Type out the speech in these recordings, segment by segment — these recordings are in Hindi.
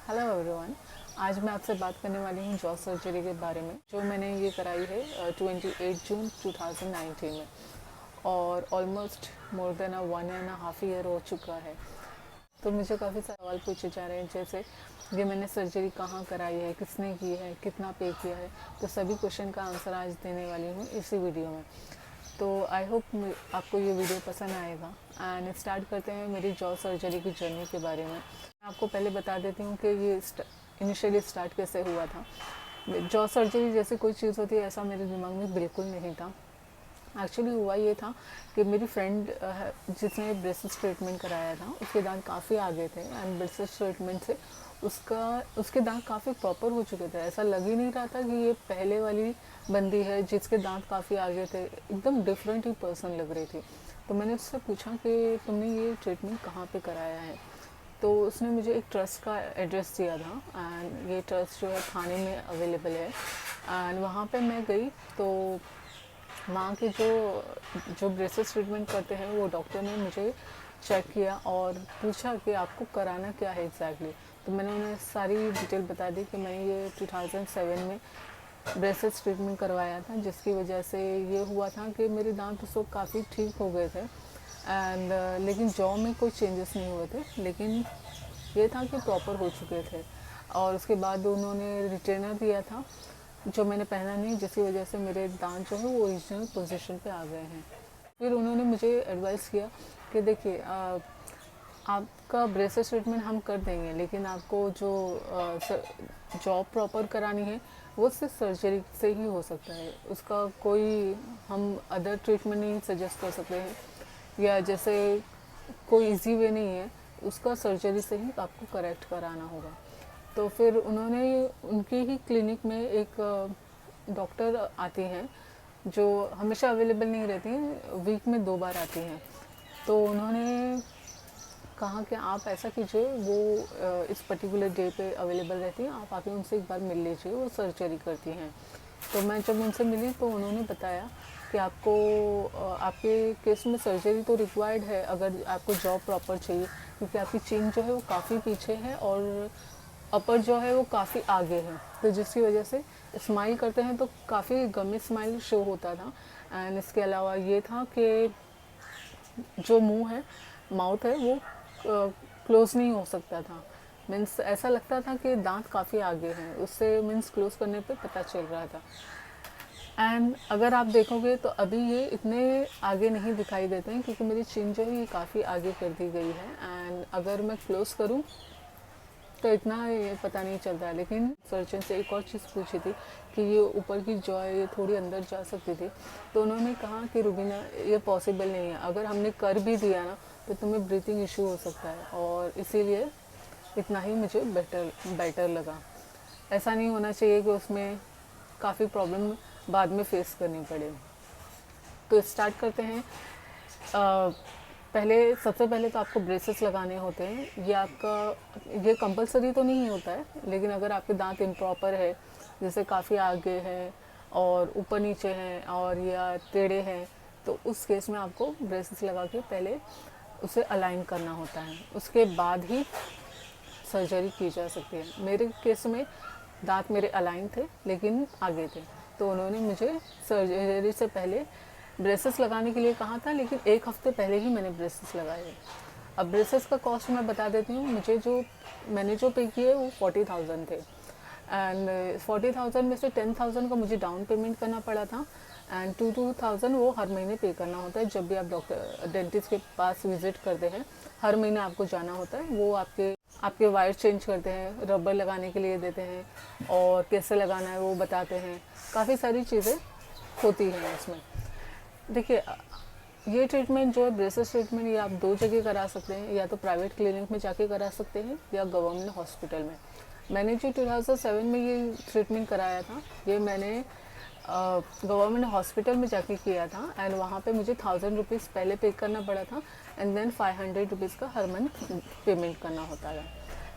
Hello everyone. आज मैं आपसे बात करने वाली हूँ जॉ सर्जरी के बारे में, जो मैंने ये कराई है 28 जून 2019 में, और ऑलमोस्ट मोर देन 1.5 ईयर हो चुका है। तो मुझे काफ़ी सवाल पूछे जा रहे हैं, जैसे ये मैंने सर्जरी कहाँ कराई है, किसने की है, कितना पे किया है। तो सभी क्वेश्चन का आंसर आज देने वाली हूँ इसी वीडियो में। तो आई होप आपको ये वीडियो पसंद आएगा। एंड स्टार्ट करते हैं मेरी जॉ सर्जरी की जर्नी के बारे में। मैं आपको पहले बता देती हूँ कि ये इनिशियली स्टार्ट कैसे हुआ था। जॉ सर्जरी जैसी कोई चीज़ होती है ऐसा मेरे दिमाग में बिल्कुल नहीं था। एक्चुअली हुआ ये था कि मेरी फ्रेंड जिसने ब्रेसेस ट्रीटमेंट कराया था, उसके दांत काफ़ी आगे थे एंड ब्रेसेस ट्रीटमेंट से उसके दांत काफ़ी प्रॉपर हो चुके थे। ऐसा लग ही नहीं रहा था कि ये पहले वाली बंदी है जिसके दांत काफ़ी आगे थे। एकदम डिफरेंट ही पर्सन लग रही थी। तो मैंने उससे पूछा कि तुमने ये ट्रीटमेंट कहाँ पे कराया है। तो उसने मुझे एक ट्रस्ट का एड्रेस दिया था एंड ये ट्रस्ट जो है थाने में अवेलेबल है। एंड वहाँ पे मैं गई तो वहाँ के जो ब्रेसेस ट्रीटमेंट करते हैं वो डॉक्टर ने मुझे चेक किया और पूछा कि आपको कराना क्या है एग्जैक्टली। तो मैंने उन्हें सारी डिटेल बता दी कि मैंने ये 2007 में ब्रेसेस ट्रीटमेंट करवाया था, जिसकी वजह से ये हुआ था कि मेरे दांत उस वक्त काफ़ी ठीक हो गए थे एंड लेकिन जॉ में कोई चेंजेस नहीं हुए थे, लेकिन ये था कि प्रॉपर हो चुके थे। और उसके बाद उन्होंने रिटेनर दिया था जो मैंने पहना नहीं, जिसकी वजह से मेरे दांत जो है वो ओरिजिनल पोजीशन पे आ गए हैं। फिर उन्होंने मुझे एडवाइस किया कि देखिए आपका ब्रेसेस ट्रीटमेंट हम कर देंगे, लेकिन आपको जो जॉब प्रॉपर करानी है वो सिर्फ सर्जरी से ही हो सकता है। उसका कोई हम अदर ट्रीटमेंट नहीं सजेस्ट कर सकते हैं, या जैसे कोई इजी वे नहीं है, उसका सर्जरी से ही आपको करेक्ट कराना होगा। तो फिर उन्होंने उनकी ही क्लिनिक में एक डॉक्टर आती हैं जो हमेशा अवेलेबल नहीं रहती हैं, वीक में 2 बार आती हैं। तो उन्होंने कहा कि आप ऐसा कीजिए, वो इस पर्टिकुलर डे पे अवेलेबल रहती हैं, आप आके उनसे एक बार मिल लीजिए, वो सर्जरी करती हैं। तो मैं जब उनसे मिली तो उन्होंने बताया कि आपको आपके केस में सर्जरी तो रिक्वायर्ड है अगर आपको जॉब प्रॉपर चाहिए, क्योंकि आपकी चीन जो है वो काफ़ी पीछे है और अपर जो है वो काफ़ी आगे है। तो जिसकी वजह से स्माइल करते हैं तो काफ़ी गमी स्माइल शो होता था। एंड इसके अलावा ये था कि जो मुंह है, माउथ है, वो क्लोज नहीं हो सकता था। मीन्स ऐसा लगता था कि दांत काफ़ी आगे हैं, उससे मीन्स क्लोज करने पे पता चल रहा था। एंड अगर आप देखोगे तो अभी ये इतने आगे नहीं दिखाई देते हैं, क्योंकि मेरी चिन जो है ये काफ़ी आगे कर दी गई है। एंड अगर मैं क्लोज करूँ तो इतना ये पता नहीं चलता। लेकिन सर्जन से एक और चीज़ पूछी थी कि ये ऊपर की जॉ ये थोड़ी अंदर जा सकती थी। तो उन्होंने कहा कि रुबीना ये पॉसिबल नहीं है, अगर हमने कर भी दिया ना तो तुम्हें ब्रीथिंग इशू हो सकता है, और इसीलिए इतना ही मुझे बेटर लगा। ऐसा नहीं होना चाहिए कि उसमें काफ़ी प्रॉब्लम बाद में फेस करनी पड़े। तो स्टार्ट करते हैं। सबसे पहले तो आपको ब्रेसेस लगाने होते हैं। ये कंपलसरी तो नहीं होता है, लेकिन अगर आपके दांत इम्प्रॉपर है, जैसे काफ़ी आगे है और ऊपर नीचे हैं और या टेढ़े हैं, तो उस केस में आपको ब्रेसेस लगा के पहले उसे अलाइन करना होता है, उसके बाद ही सर्जरी की जा सकती है। मेरे केस में दांत मेरे अलाइन थे लेकिन आगे थे, तो उन्होंने मुझे सर्जरी से पहले ब्रेसेस लगाने के लिए कहा था, लेकिन 1 हफ्ते पहले ही मैंने ब्रेसेस लगाए। अब ब्रेसेस का कॉस्ट मैं बता देती हूँ। मैंने जो पे किए वो 40,000 थे। एंड 40,000 में से 10,000 का मुझे डाउन पेमेंट करना पड़ा था, एंड 2,000 वो हर महीने पे करना होता है। जब भी आप डेंटिस्ट के पास विजिट करते हैं, हर महीने आपको जाना होता है। वो आपके वायर चेंज करते हैं, रबर लगाने के लिए देते हैं, और कैसे लगाना है वो बताते हैं। काफ़ी सारी चीज़ें होती हैं इसमें। देखिए, ये ट्रीटमेंट जो है ब्रेसेस ट्रीटमेंट, ये आप 2 जगह करा सकते हैं, या तो प्राइवेट क्लिनिक में जाके करा सकते हैं या गवर्नमेंट हॉस्पिटल में। मैंने जो 2007 में ये ट्रीटमेंट कराया था, ये मैंने गवर्नमेंट हॉस्पिटल में जाके किया था। एंड वहाँ पे मुझे 1,000 रुपीज़ पहले पे करना पड़ा था, एंड देन 500 रुपीज़ का हर मंथ पेमेंट करना होता है।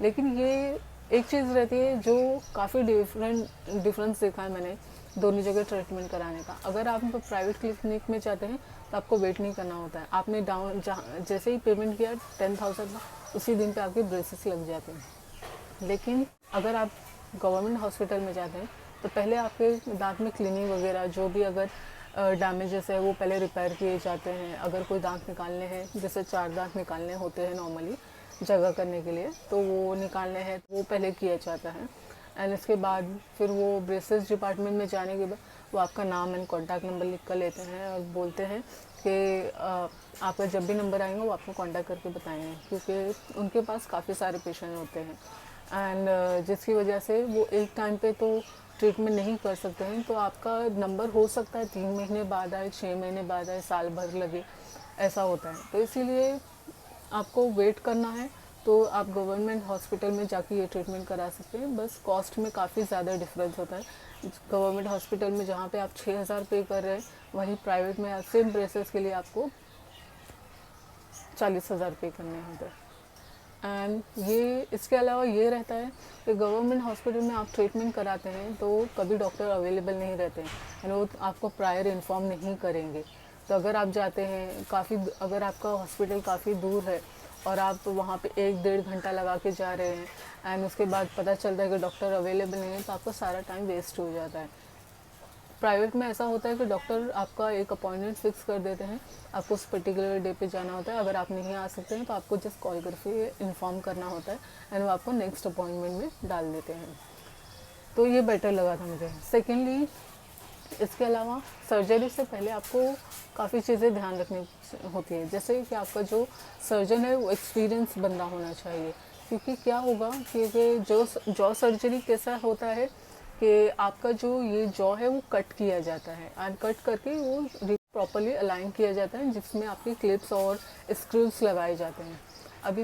लेकिन ये एक चीज़ रहती है जो काफ़ी डिफरेंस देखा है मैंने दोनों जगह ट्रीटमेंट कराने का। अगर आप प्राइवेट क्लिनिक में जाते हैं तो आपको वेट नहीं करना होता है। आपने जैसे ही पेमेंट किया 10,000 का, उसी दिन पे आपके ब्रेसेस लग जाते हैं। लेकिन अगर आप गवर्नमेंट हॉस्पिटल में जाते हैं तो पहले आपके दांत में क्लीनिंग वगैरह जो भी अगर डैमेजेस है वो पहले रिपेयर किए जाते हैं। अगर कोई दांत निकालने हैं, जैसे 4 दांत निकालने होते हैं नॉर्मली जगह करने के लिए, तो वो निकालने हैं वो पहले किया जाता है। एंड इसके बाद फिर वो ब्रेसेस डिपार्टमेंट में जाने के बाद वो आपका नाम एंड कॉन्टैक्ट नंबर लिख कर लेते हैं और बोलते हैं कि आपका जब भी नंबर आएगा वो आपको कॉन्टैक्ट करके बताएंगे, क्योंकि उनके पास काफ़ी सारे पेशेंट होते हैं एंड जिसकी वजह से वो एक टाइम पे तो ट्रीटमेंट नहीं कर सकते हैं। तो आपका नंबर हो सकता है 3 महीने बाद आए, 6 महीने बाद आए, साल भर लगे, ऐसा होता है। तो इसीलिए आपको वेट करना है तो आप गवर्नमेंट हॉस्पिटल में जाके ये ट्रीटमेंट करा सकते हैं। बस कॉस्ट में काफ़ी ज़्यादा डिफरेंस होता है। गवर्नमेंट हॉस्पिटल में जहाँ पे आप 6,000 पे कर रहे हैं, वहीं प्राइवेट में सेम ब्रेसेस के लिए आपको 40,000 पे करने होते हैं। एंड ये इसके अलावा ये रहता है कि गवर्नमेंट हॉस्पिटल में आप ट्रीटमेंट कराते हैं तो कभी डॉक्टर अवेलेबल नहीं रहते हैं एंड वो आपको प्रायर इन्फॉर्म नहीं करेंगे। तो अगर आप जाते हैं अगर आपका हॉस्पिटल काफ़ी दूर है और आप वहाँ पे 1-1.5 घंटा लगा के जा रहे हैं एंड उसके बाद पता चलता है कि डॉक्टर अवेलेबल नहीं है, तो आपका सारा टाइम वेस्ट हो जाता है। प्राइवेट में ऐसा होता है कि डॉक्टर आपका एक अपॉइंटमेंट फिक्स कर देते हैं, आपको उस पर्टिकुलर डे पे जाना होता है। अगर आप नहीं आ सकते हैं तो आपको जस्ट कॉल करके इन्फॉर्म करना होता है एंड वो आपको नेक्स्ट अपॉइंटमेंट में डाल देते हैं। तो ये बेटर लगा था मुझे। सेकेंडली, इसके अलावा सर्जरी से पहले आपको काफ़ी चीज़ें ध्यान रखनी होती है, जैसे कि आपका जो सर्जन है वो एक्सपीरियंस बंदा होना चाहिए। क्योंकि क्या होगा कि जो जॉ सर्जरी कैसा होता है कि आपका जो ये जॉ है वो कट किया जाता है एंड कट करके वो प्रॉपरली अलाइन किया जाता है, जिसमें आपकी क्लिप्स और स्क्रूज लगाए जाते हैं। अब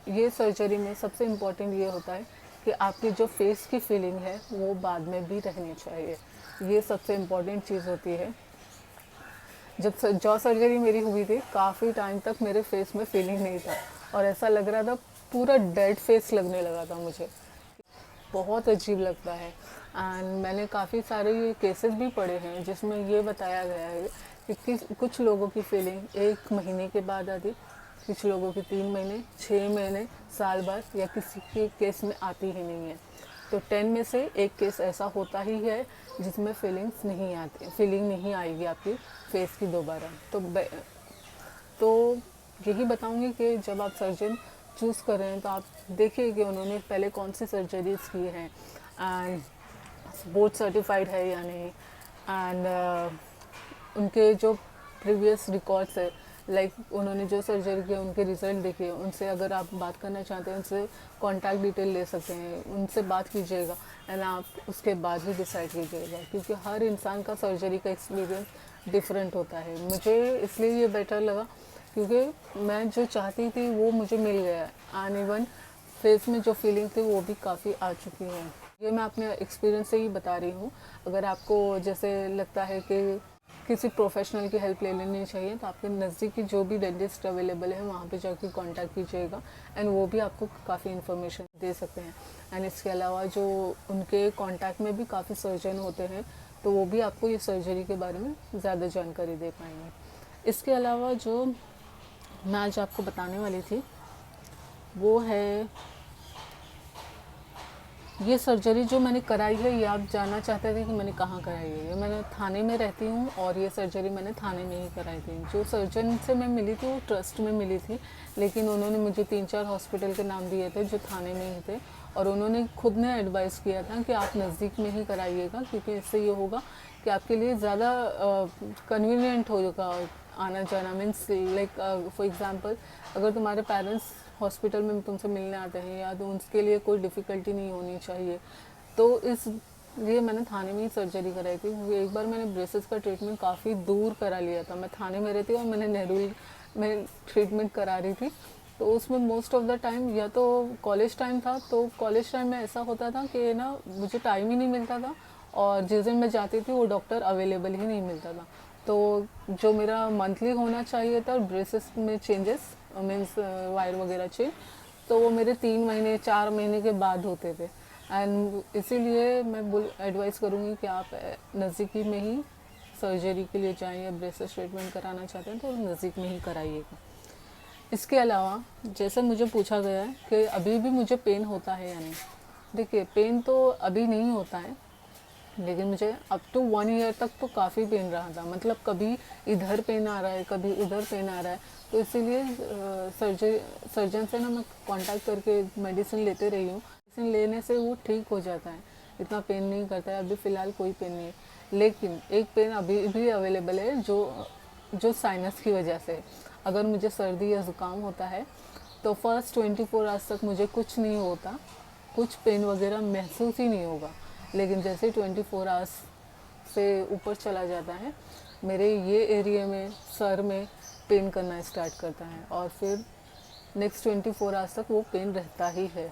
ये सर्जरी में सबसे इम्पोर्टेंट ये होता है कि आपकी जो फेस की फीलिंग है वो बाद में भी रहनी चाहिए। ये सबसे इम्पोर्टेंट चीज़ होती है। जब जॉ सर्जरी मेरी हुई थी, काफ़ी टाइम तक मेरे फेस में फीलिंग नहीं था और ऐसा लग रहा था पूरा डेड फेस लगने लगा था मुझे। बहुत अजीब लगता है एंड मैंने काफ़ी सारे ये केसेस भी पढ़े हैं जिसमें ये बताया गया है कि कुछ लोगों की फीलिंग 1 महीने के बाद आती, कुछ लोगों की 3 महीने, 6 महीने, साल बाद, या किसी के केस में आती ही नहीं है। तो 10 में से एक केस ऐसा होता ही है जिसमें फीलिंग नहीं आएगी आपकी फेस की दोबारा। तो यही बताऊंगी कि जब आप सर्जन चूज़ कर रहे हैं तो आप देखिए कि उन्होंने पहले कौन सी सर्जरीज की हैं एंड बोर्ड सर्टिफाइड है या नहीं, एंड उनके जो प्रीवियस रिकॉर्ड्स है, लाइक उन्होंने जो सर्जरी किया उनके रिजल्ट देखिए। उनसे अगर आप बात करना चाहते हैं, उनसे कॉन्टैक्ट डिटेल ले सकते हैं, उनसे बात कीजिएगा एंड आप उसके बाद ही डिसाइड कीजिएगा, क्योंकि हर इंसान का सर्जरी का एक्सपीरियंस डिफरेंट होता है। मुझे इसलिए ये बेटर लगा क्योंकि मैं जो चाहती थी वो मुझे मिल गया एंड इवन फेस में जो फीलिंग थी वो भी काफ़ी आ चुकी है। ये मैं अपने एक्सपीरियंस से ही बता रही हूँ। अगर आपको जैसे लगता है कि किसी प्रोफेशनल की हेल्प ले लेनी चाहिए तो आपके नज़दीकी जो भी डेंटिस्ट अवेलेबल है वहाँ पे जाके कांटेक्ट कीजिएगा एंड वो भी आपको काफ़ी इन्फॉर्मेशन दे सकते हैं। एंड इसके अलावा जो उनके कांटेक्ट में भी काफ़ी सर्जन होते हैं तो वो भी आपको ये सर्जरी के बारे में ज़्यादा जानकारी दे पाएंगे। इसके अलावा जो मैं आज आपको बताने वाली थी वो है ये सर्जरी जो मैंने कराई है। ये आप जानना चाहते थे कि मैंने कहाँ कराई है। ये मैंने थाने में रहती हूँ और ये सर्जरी मैंने थाने में ही कराई थी। जो सर्जन से मैं मिली थी वो ट्रस्ट में मिली थी, लेकिन उन्होंने मुझे 3-4 हॉस्पिटल के नाम दिए थे जो थाने में ही थे और उन्होंने खुद ने एडवाइस किया था कि आप नज़दीक में ही कराइएगा, क्योंकि इससे ये होगा कि आपके लिए ज़्यादा कन्वीनियंट होगा आना जाना। मीन्स लाइक फॉर एग्ज़ाम्पल अगर तुम्हारे पेरेंट्स हॉस्पिटल में तुमसे मिलने आते हैं या तो उनके लिए कोई डिफ़िकल्टी नहीं होनी चाहिए। तो इसलिए मैंने थाने में ही सर्जरी कराई थी। एक बार मैंने ब्रेसेस का ट्रीटमेंट काफ़ी दूर करा लिया था। मैं थाने में रहती और मैंने नेहरू में ट्रीटमेंट करा रही थी। तो उसमें मोस्ट ऑफ द टाइम या तो कॉलेज टाइम था, तो कॉलेज टाइम में ऐसा होता था कि ना मुझे टाइम ही नहीं मिलता था और जिस दिन मैं जाती थी वो डॉक्टर अवेलेबल ही नहीं मिलता था। तो जो मेरा मंथली होना चाहिए था ब्रेसेस में चेंजेस मीन्स वायर वगैरह चेंज, तो वो मेरे 3 महीने 4 महीने के बाद होते थे। एंड इसीलिए मैं एडवाइस करूँगी कि आप नज़दीकी में ही सर्जरी के लिए जाएँ या ब्रेसेस ट्रीटमेंट कराना चाहते हैं तो नज़दीक में ही कराइएगा। इसके अलावा जैसे मुझे पूछा गया है कि अभी भी मुझे पेन होता है या नहीं। देखिए, पेन तो अभी नहीं होता है, लेकिन मुझे अप टू 1 ईयर तक तो काफ़ी पेन रहा था। मतलब कभी इधर पेन आ रहा है, कभी उधर पेन आ रहा है, तो इसीलिए सर्जन से ना मैं कांटेक्ट करके मेडिसिन लेते रही हूँ। मेडिसिन लेने से वो ठीक हो जाता है, इतना पेन नहीं करता है। अभी फ़िलहाल कोई पेन नहीं है, लेकिन एक पेन अभी भी अवेलेबल है जो साइनस की वजह से है। अगर मुझे सर्दी या ज़ुकाम होता है तो फर्स्ट 24 आवर्स तक मुझे कुछ नहीं होता, कुछ पेन वगैरह महसूस ही नहीं होगा। लेकिन जैसे 24 आवर्स से ऊपर चला जाता है, मेरे ये एरिया में सर में पेन करना स्टार्ट करता है, और फिर नेक्स्ट 24 आवर्स तक वो पेन रहता ही है।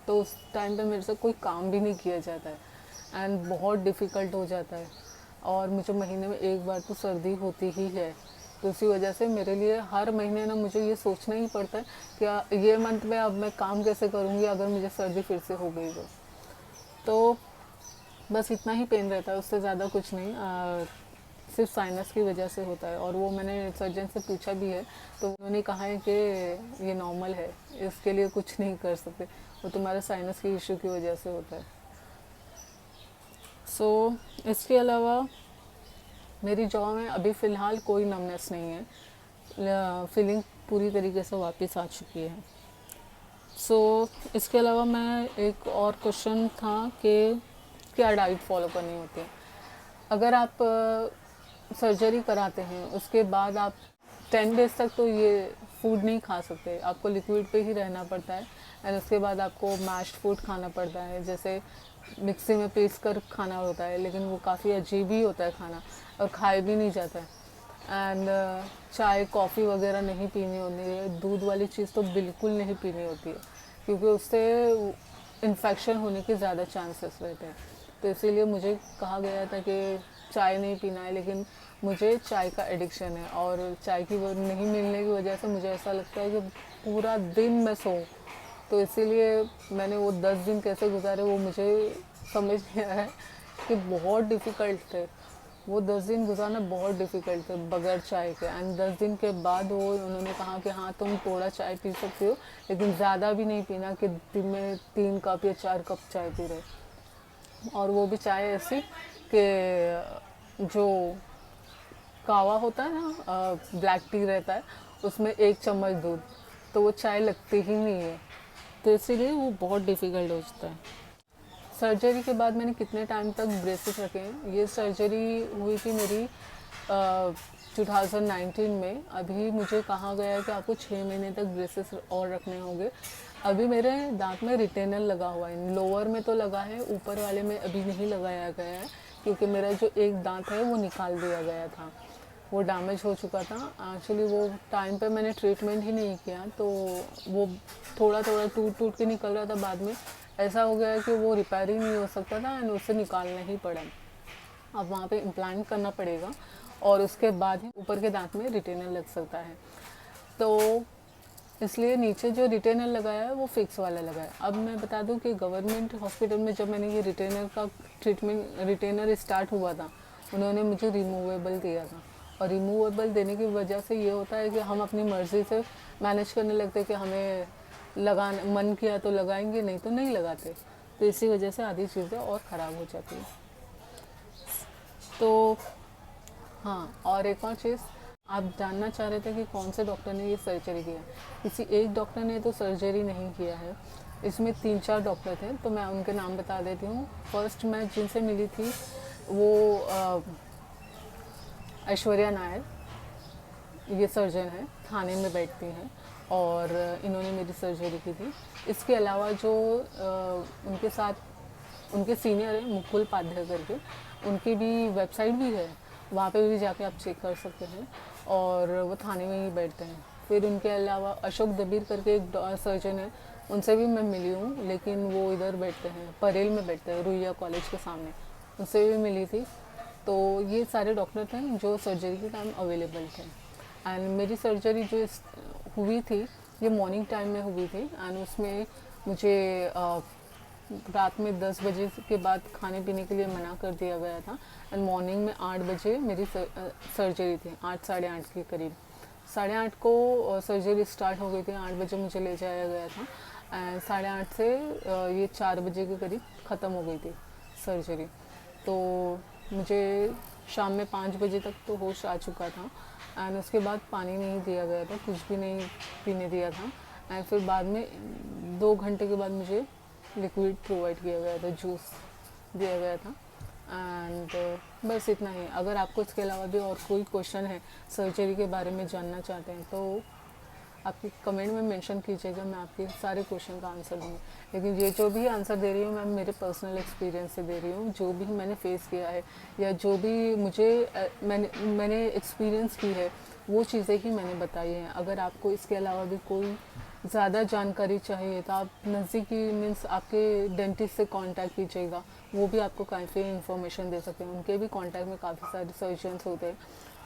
तो उस टाइम पे मेरे से कोई काम भी नहीं किया जाता है एंड बहुत डिफ़िकल्ट हो जाता है। और मुझे महीने में एक बार तो सर्दी होती ही है, तो इसी वजह से मेरे लिए हर महीने ना मुझे ये सोचना ही पड़ता है कि ये मंथ में अब मैं काम कैसे करूँगी अगर मुझे सर्दी फिर से हो गई तो बस इतना ही पेन रहता है, उससे ज़्यादा कुछ नहीं। सिर्फ साइनस की वजह से होता है, और वो मैंने सर्जन से पूछा भी है, तो उन्होंने कहा है कि ये नॉर्मल है, इसके लिए कुछ नहीं कर सकते, वो तुम्हारे साइनस की इशू की वजह से होता है। इसके अलावा मेरी जॉ में अभी फ़िलहाल कोई नमनेस नहीं है, फीलिंग पूरी तरीके से वापस आ चुकी है। इसके अलावा मैं एक और क्वेश्चन था कि क्या डाइट फॉलो करनी होती है। अगर आप सर्जरी कराते हैं उसके बाद आप 10 डेज़ तक तो ये फूड नहीं खा सकते, आपको लिक्विड पे ही रहना पड़ता है। एंड उसके बाद आपको मैश्ड फूड खाना पड़ता है, जैसे मिक्सी में पीस कर खाना होता है, लेकिन वो काफ़ी अजीब ही होता है खाना, और खाए भी नहीं जाता है। एंड चाय कॉफ़ी वगैरह नहीं पीनी होती है, दूध वाली चीज़ तो बिल्कुल नहीं पीनी होती है, क्योंकि उससे इन्फेक्शन होने के ज़्यादा चांसेस रहते हैं। तो इसीलिए मुझे कहा गया था कि चाय नहीं पीना है, लेकिन मुझे चाय का एडिक्शन है, और चाय की वो नहीं मिलने की वजह से मुझे ऐसा लगता है कि पूरा दिन मैं सोऊं। तो इसीलिए मैंने वो 10 दिन कैसे गुजारे वो मुझे समझ नहीं आया है, कि बहुत डिफ़िकल्ट थे वो 10 दिन गुजारना, बहुत डिफ़िकल्ट थे बगैर चाय के। एंड 10 दिन के बाद वो उन्होंने कहा कि हाँ तुम थोड़ा चाय पी सकती हो, लेकिन ज़्यादा भी नहीं पीना कि दिन में 3 कप या 4 कप चाय पी रहे, और वो भी चाय ऐसी कि जो कावा होता है ना, ब्लैक टी रहता है, उसमें 1 चम्मच दूध, तो वो चाय लगती ही नहीं है। तो इसीलिए वो बहुत डिफ़िकल्ट हो जाता है। सर्जरी के बाद मैंने कितने टाइम तक ब्रेसेस रखे हैं, ये सर्जरी हुई थी मेरी 2019 में। अभी मुझे कहा गया है कि आपको 6 महीने तक ब्रेसेस और रखने होंगे। अभी मेरे दांत में रिटेनर लगा हुआ है, लोअर में तो लगा है, ऊपर वाले में अभी नहीं लगाया गया है, क्योंकि मेरा जो एक दांत है वो निकाल दिया गया था, वो डैमेज हो चुका था। एक्चुअली वो टाइम पे मैंने ट्रीटमेंट ही नहीं किया, तो वो थोड़ा थोड़ा टूट टूट के निकल रहा था। बाद में ऐसा हो गया कि वो रिपेयर ही नहीं हो सकता था, एंड उसे निकालना ही पड़ा। अब वहाँ पे इम्प्लांट करना पड़ेगा, और उसके बाद ही ऊपर के दांत में रिटेनर लग सकता है। तो इसलिए नीचे जो रिटेनर लगाया है वो फिक्स वाला लगा है। अब मैं बता दूं कि गवर्नमेंट हॉस्पिटल में जब मैंने ये रिटेनर का ट्रीटमेंट, रिटेनर स्टार्ट हुआ था, उन्होंने मुझे रिमूवेबल दिया था, और रिमूवेबल देने की वजह से ये होता है कि हम अपनी मर्ज़ी से मैनेज करने लगते हैं कि हमें लगाना मन किया तो लगाएंगे, नहीं तो नहीं लगाते। तो इसी वजह से आधी चीज़ें और ख़राब हो जाती हैं। तो हाँ, और एक और चीज़, आप जानना चाह रहे थे कि कौन से डॉक्टर ने ये सर्जरी किया। किसी एक डॉक्टर ने तो सर्जरी नहीं किया है, इसमें 3-4 डॉक्टर थे, तो मैं उनके नाम बता देती हूँ। फर्स्ट मैं जिनसे मिली थी वो ऐश्वर्या नायर, ये सर्जन है, थाने में बैठती हैं, और इन्होंने मेरी सर्जरी की थी। इसके अलावा जो उनके साथ उनके सीनियर हैं मुकुल पाध्याय करके, उनकी भी वेबसाइट भी है, वहाँ पे भी जाके आप चेक कर सकते हैं, और वो थाने में ही बैठते हैं। फिर उनके अलावा अशोक दबीर करके एक सर्जन है, उनसे भी मैं मिली हूँ, लेकिन वो इधर बैठते हैं, परेल में बैठते हैं, रुइया कॉलेज के सामने, उनसे भी मिली थी। तो ये सारे डॉक्टर थे जो सर्जरी के टाइम अवेलेबल थे। एंड मेरी सर्जरी जो हुई थी ये मॉर्निंग टाइम में हुई थी, एंड उसमें मुझे रात में 10 बजे के बाद खाने पीने के लिए मना कर दिया गया था, एंड मॉर्निंग में 8 बजे मेरी सर्जरी थी, 8 साढ़े 8 के करीब। 8:30 को सर्जरी स्टार्ट हो गई थी, 8 बजे मुझे ले जाया गया था एंड 8:30 से ये 4 बजे के करीब ख़त्म हो गई थी सर्जरी। तो मुझे शाम में 5 बजे तक तो होश आ चुका था एंड उसके बाद पानी नहीं दिया गया था, कुछ भी नहीं पीने दिया था एंड फिर बाद में 2 घंटे के बाद मुझे लिक्विड प्रोवाइड किया गया था, जूस दिया गया था एंड बस इतना ही। अगर आपको इसके अलावा भी और कोई क्वेश्चन है, सर्जरी के बारे में जानना चाहते हैं तो आपकी कमेंट में मेंशन कीजिएगा, मैं आपके सारे क्वेश्चन का आंसर दूँगी। लेकिन ये जो भी आंसर दे रही हूँ मैं मेरे पर्सनल एक्सपीरियंस से दे रही हूँ, जो भी मैंने फेस किया है या जो भी मुझे मैंने एक्सपीरियंस की है वो चीज़ें ही मैंने बताई हैं। अगर आपको इसके अलावा भी कोई ज़्यादा जानकारी चाहिए तो आप नज़दीकी मीन्स आपके डेंटिस्ट से कांटेक्ट कीजिएगा, वो भी आपको काफ़ी इन्फॉर्मेशन दे सकते हैं। उनके भी कांटेक्ट में काफ़ी सारे सर्जन्स होते हैं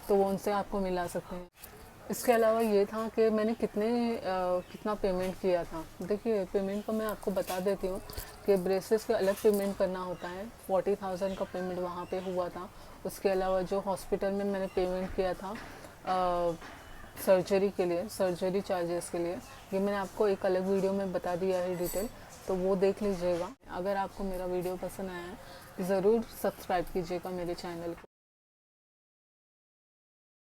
तो वो उनसे आपको मिला सकते हैं। इसके अलावा ये था कि मैंने कितना पेमेंट किया था। देखिए पेमेंट का मैं आपको बता देती हूँ कि ब्रेसेस का अलग पेमेंट करना होता है, 40,000 का पेमेंट वहाँ पे हुआ था। उसके अलावा जो हॉस्पिटल में मैंने पेमेंट किया था सर्जरी के लिए, सर्जरी चार्जेस के लिए, ये मैंने आपको एक अलग वीडियो में बता दिया है डिटेल, तो वो देख लीजिएगा। अगर आपको मेरा वीडियो पसंद आया है ज़रूर सब्सक्राइब कीजिएगा मेरे चैनल को।